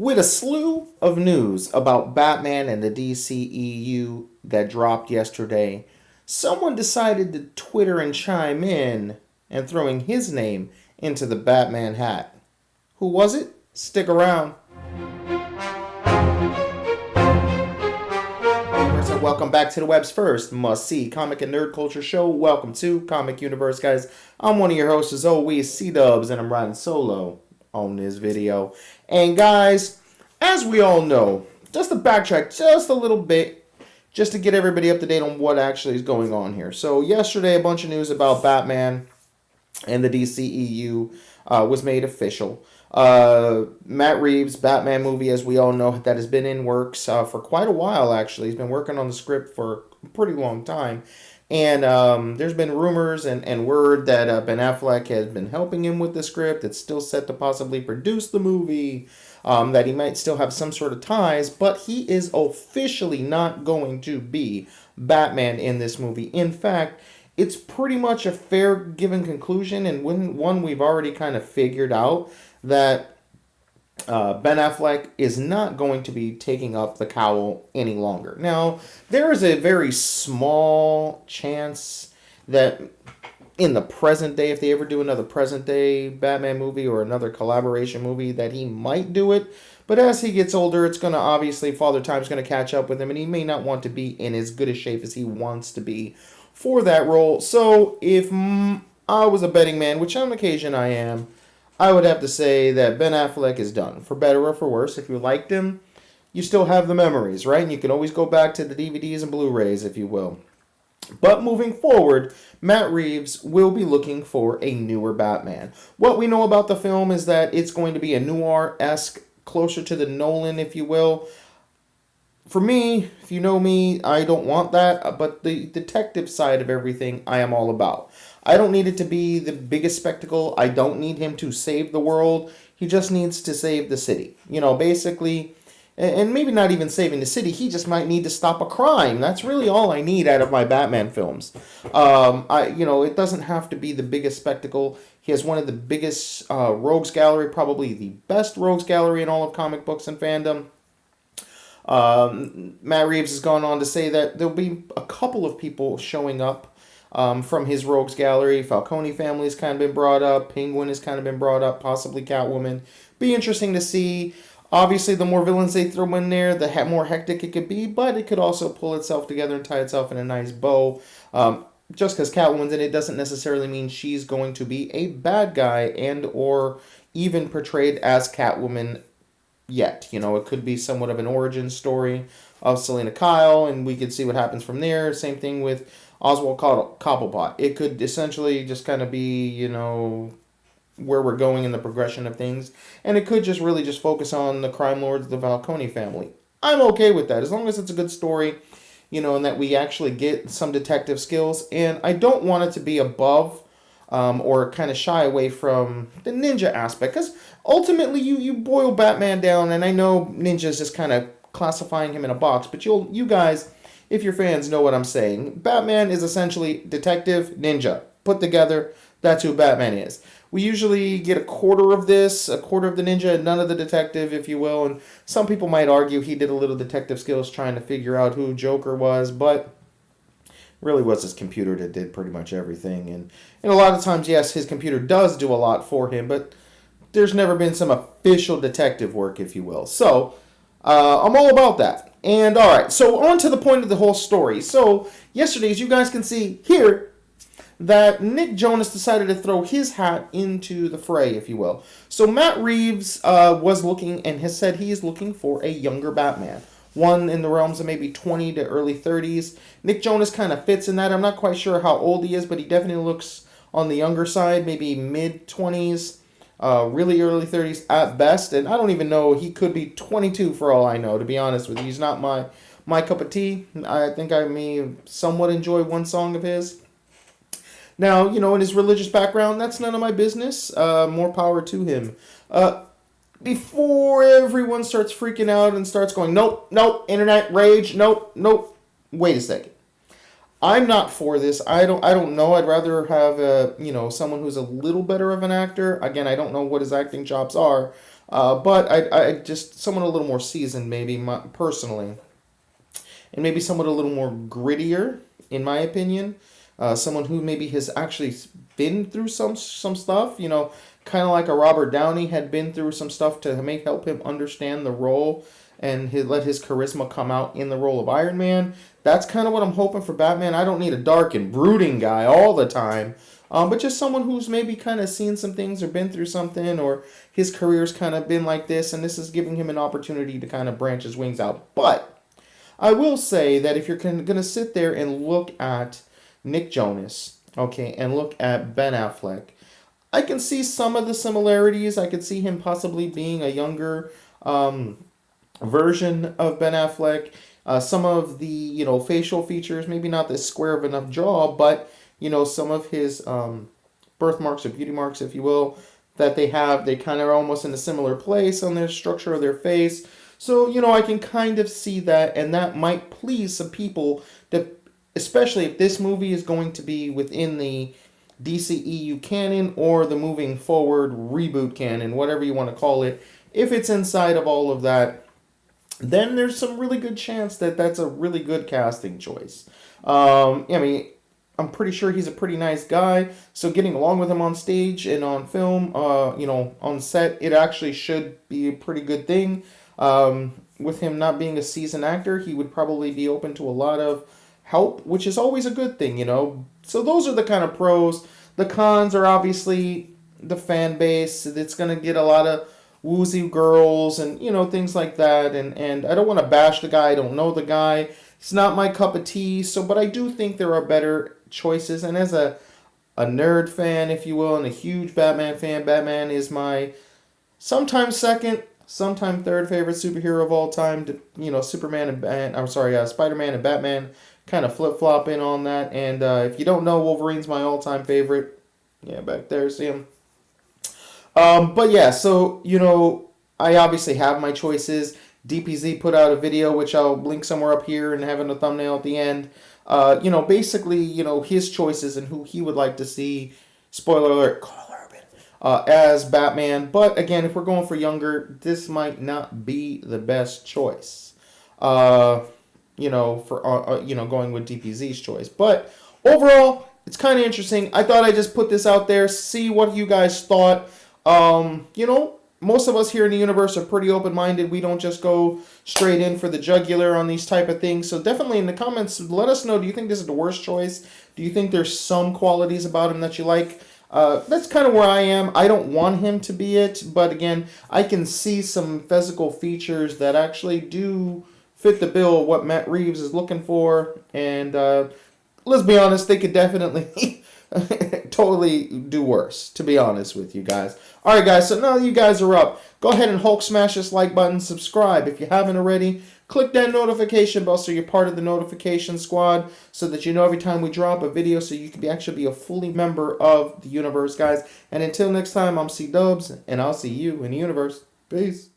With a slew of news about Batman and the DCEU that dropped yesterday, someone decided to Twitter and chime in and throwing his name into the Batman hat. Who was it? Stick around. Welcome back to the web's first must-see comic and nerd culture show. Welcome to Comic Universe, guys. I'm one of your hosts, as always, C-Dubs, and I'm riding solo on this video. And guys, as we all know, just to backtrack just a little bit, just to get everybody up to date on what actually is going on here. So yesterday, a bunch of news about Batman and the DCEU was made official. Matt Reeves Batman movie, as we all know, that has been in works for quite a while, actually. He's been working on the script for a pretty long time. And there's been rumors and word that Ben Affleck has been helping him with the script. It's still set to possibly produce the movie, that he might still have some sort of ties, but he is officially not going to be Batman in this movie. In fact, it's pretty much a fair given conclusion, and one we've already kind of figured out, that Ben Affleck is not going to be taking up the cowll any longer. Now, there is a very small chance that in the present day, if they ever do another present day Batman movie or another collaboration movie, that he might do it. But as he gets older, it's going to obviously, Father Time's going to catch up with him, and he may not want to be in as good a shape as he wants to be for that role. So if I was a betting man, which on occasion I am, I would have to say that Ben Affleck is done. For better or for worse, if you liked him, you still have the memories, right? And you can always go back to the DVDs and Blu-rays, if you will. But moving forward, Matt Reeves will be looking for a newer Batman. What we know about the film is that it's going to be a noir-esque, closer to the Nolan, if you will. For me, if you know me, I don't want that, but the detective side of everything I am all about. I don't need it to be the biggest spectacle. I don't need him to save the world. He just needs to save the city. You know, basically, and maybe not even saving the city. He just might need to stop a crime. That's really all I need out of my Batman films. It doesn't have to be the biggest spectacle. He has one of the biggest rogues gallery, probably the best rogues gallery in all of comic books and fandom. Matt Reeves has gone on to say that there'll be a couple of people showing up from his rogues gallery. Falcone family has kind of been brought up. Penguin has kind of been brought up. Possibly Catwoman. Be interesting to see. Obviously, the more villains they throw in there, the more hectic it could be. But it could also pull itself together and tie itself in a nice bow. Just because Catwoman's in it doesn't necessarily mean she's going to be a bad guy and or even portrayed as Catwoman yet. You know, it could be somewhat of an origin story of Selena Kyle, and we could see what happens from there. Same thing with Oswald Cobblepot. It could essentially just kind of be, you know, where we're going in the progression of things. And it could just really just focus on the crime lords, the Falcone family. I'm okay with that, as long as it's a good story, you know, and that we actually get some detective skills. And I don't want it to be above or kind of shy away from the ninja aspect. Because ultimately, you boil Batman down, and I know Ninja's just kind of classifying him in a box, but you guys, if you're fans, know what I'm saying. Batman is essentially detective, ninja. Put together, that's who Batman is. We usually get a quarter of this, a quarter of the ninja, and none of the detective, if you will. And some people might argue he did a little detective skills trying to figure out who Joker was, but really was his computer that did pretty much everything. And a lot of times, yes, his computer does do a lot for him, but there's never been some official detective work, if you will. So, I'm all about that. And alright, so on to the point of the whole story. So, yesterday, as you guys can see here, that Nick Jonas decided to throw his hat into the fray, if you will. So Matt Reeves was looking and has said he is looking for a younger Batman. One in the realms of maybe 20 to early 30s. Nick Jonas kind of fits in that. I'm not quite sure how old he is, but he definitely looks on the younger side, maybe mid-20s. Really early 30s at best, and I don't even know, he could be 22 for all I know, to be honest with you. He's not my cup of tea. I think I may somewhat enjoy one song of his. Now, you know, in his religious background, that's none of my business. More power to him. Before everyone starts freaking out and starts going, nope, internet rage, nope, wait a second. I'm not for this. I don't know. I'd rather have someone who's a little better of an actor. Again, I don't know what his acting chops are. But I just someone a little more seasoned, maybe personally, and maybe someone a little more grittier, in my opinion. Someone who maybe has actually been through some stuff, kind of like a Robert Downey had been through some stuff to help him understand the role and let his charisma come out in the role of Iron Man. That's kind of what I'm hoping for Batman. I don't need a dark and brooding guy all the time, but just someone who's maybe kind of seen some things or been through something, or his career's kind of been like this, and this is giving him an opportunity to kind of branch his wings out. But I will say that if you're going to sit there and look at Nick Jonas, okay, and look at Ben Affleck, I can see some of the similarities. I could see him possibly being a younger version of Ben Affleck. Some of the facial features, maybe not the square of enough jaw, but some of his birthmarks or beauty marks, if you will, that they kind of are almost in a similar place on their structure of their face. So I can kind of see that, and that might please some people that, especially if this movie is going to be within the DCEU canon or the moving forward reboot canon, whatever you want to call it. If it's inside of all of that, then there's some really good chance that that's a really good casting choice. I'm pretty sure he's a pretty nice guy, so getting along with him on stage and on film, on set, it actually should be a pretty good thing. With him not being a seasoned actor, he would probably be open to a lot of help, which is always a good thing, So those are the kind of pros. The cons are obviously the fan base. It's going to get a lot of woozy girls and, things like that. And I don't want to bash the guy. I don't know the guy. It's not my cup of tea. But I do think there are better choices. And as a nerd fan, if you will, and a huge Batman fan, Batman is my sometimes second, sometimes third favorite superhero of all time. Spider-Man and Batman kind of flip-flopping on that. And if you don't know, Wolverine's my all-time favorite. Yeah, back there, see him. But yeah, so, I obviously have my choices. DPZ put out a video, which I'll link somewhere up here and having a thumbnail at the end. Basically, his choices and who he would like to see, spoiler alert, Carl Urban, as Batman. But again, if we're going for younger, this might not be the best choice. For going with DPZ's choice. But overall, it's kind of interesting. I thought I'd just put this out there, see what you guys thought. Most of us here in the universe are pretty open-minded. We don't just go straight in for the jugular on these type of things. So definitely in the comments, let us know, do you think this is the worst choice? Do you think there's some qualities about him that you like? That's kind of where I am. I don't want him to be it. But again, I can see some physical features that actually do fit the bill of what Matt Reeves is looking for. And let's be honest, they could definitely totally do worse, to be honest with you guys. Alright guys, so now that you guys are up, go ahead and Hulk smash this like button, subscribe if you haven't already. Click that notification bell so you're part of the notification squad, so that you know every time we drop a video, so you can actually be a fully member of the universe, guys. And until next time, I'm C-Dubs, and I'll see you in the universe. Peace.